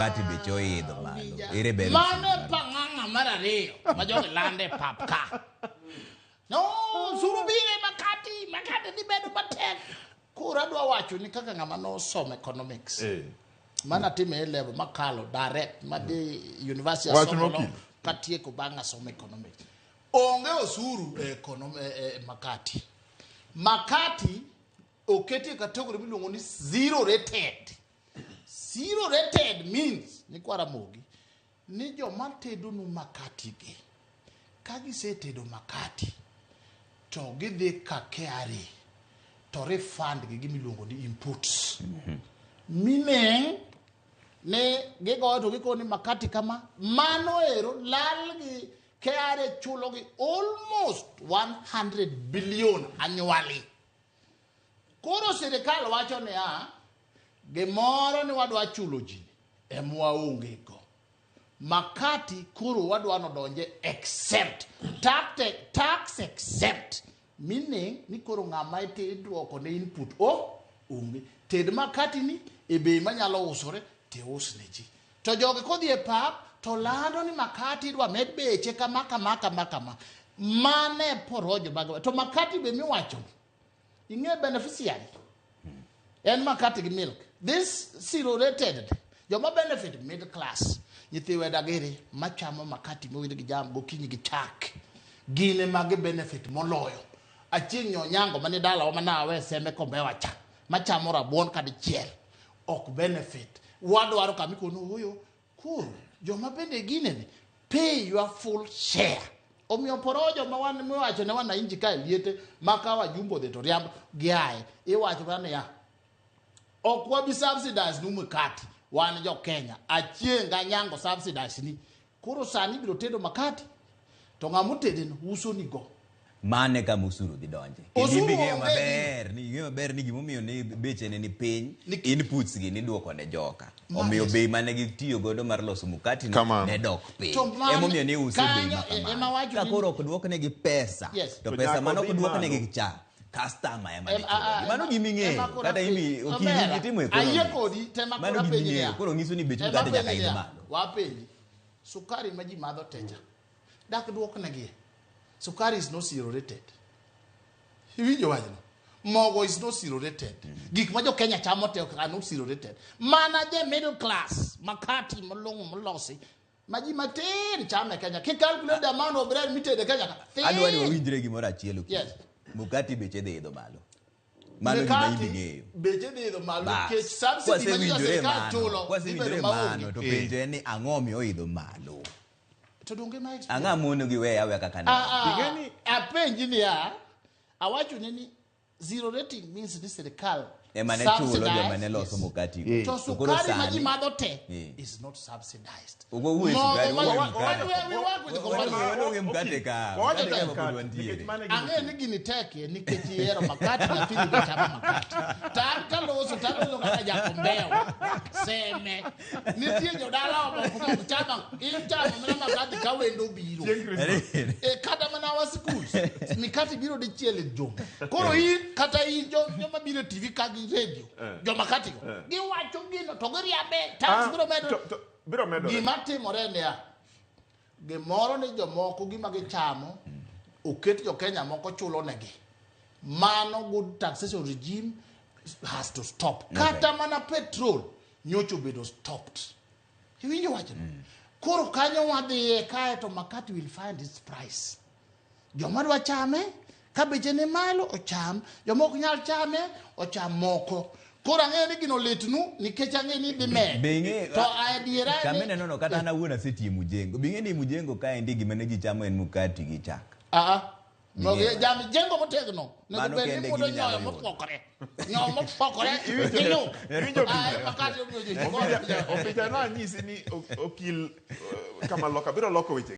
Kati becho idho malo. Ere beru. Mane panganga marariyo. Majoge lande papka. No, surubire makati ni bedo matek. Kura dwa wacho ni kaka ngama no som economics. Mana time level makalo direct madi university of katieko banga som economics. Onge osuru makati. Makati oketi category miluongo ni zero rated. Zero rated means ni kwa Ramogi ni joma tedo nu makati ge. Kagi se tedo makati to gidhi ka KRA to refund gi miluongo ni inputs. Meaning ne gigo to giko ni makati kama mano ero lal gi KRA chulo gi almost 100 billion annually. Koro serikal wacho ne gemoro ni wadwa chulo ji emwa onge go. Makati kuro wadwa no donje exempt tax exempt, meaning ni kuro ngama ite duoko ne input onge ted makati ni ebe manyalo usore te usne ji to joge kodhi e pap to lando ni makati dwa med beche kama mane porojo bago to makati be miwacho inge beneficiary en makati gi milk this zero rated joma benefit middle class nyithi wedagere machamo makati mowinjo gi jam gokinyi gi chak gine mage benefit moloyo achieng' nyonyango mane dala wa manawe seme kombe wacha machamo rabuon kadi chiel ok benefit wadwaro kamikono huyo cool joma bende gine ni pay your full share omiyo porojo ma wan miwacho ne wana inji ka liete makawa jumbo de to riambo giae iwacho bane ya ok wabi subsidize numu kati wan jo Kenya achieng' nyango subsidize ni koro sani biro tedo makati to ngamutede uso ni go mane kama usuru dhi donje kidimbi ng'eyo maber ni gimomiyo ni beche ne ni piny inputs gi ni duoko ne joka omiyo bei mane gitiyo godo mar loso mukati ne dok piny emomiyo ni uso bei makama ka koro ok duok ne gi pesa to pesa mano ok duok ne gi cha customer ema ni mano giming'eyo kata imi okini gitimo ayekodi tema kora penye koro ngiso ni beche mukati nyaka idho malo wapenji sukari maji madho techa dak duok ne gi sukari is not zero rated. Hivijo wajno. Mogo is not zero rated. Gik majo Kenya chamo te are not zero rated. Mana je middle class. Makati malongo malosi. Maji matin chame Kenya. Ki calculate the amount of bread meted de Kenya. Adu wani wawinjire gimoro achielo. Yes. Mukati beche de idho malo. Mano gima ing'eyo. Beche de idho malo. Kech subsidy maji serikal chulo. Kwasi winjore mano to penjo ni ang'o miyo idho malo. Anga mono gi we yawe kaka ne digeni apenji ni awacho ni zero rating means ni serikal emane chulo joma ne loso mukati to sukari maji madho te is not subsidized ugo uwe sukari we mkate ka ange ni gini teke ni kejiero makati na pili gachama makati tanka loso ngana jakombeo seme nitie jodala obo kuchama intamo mena makati kawendo biro kata mana wa schools mikati biro de chiele jom koro hii kata hii joma biro TV kagi radio joma kati gi wacho gino to giriabe tax biro medo gima timore ne gemoro ni jomoko gima gichamo oket jo Kenya moko chulo negi mano good taxation regime has to stop kata mana petrol nyocho bedo stopped hiwinjo wacho koro kanyo wadhi kae to makati will find its price joma dwa chame kabeche ne malo ocham jomoko nyal chame ocham moko koro ang'eyo ni gino litnu nikech ang'e ni dhi med to adiera kamene nono kata na wuona setie mujengo bing'e ni mujengo kae ndi gima ne ji chamo en mukati gi chak Mogi jam jengo motegno nego bende mudo nyoyo mopokore iwinjo makati obija na nyisi ni okil kama loka biro loko weche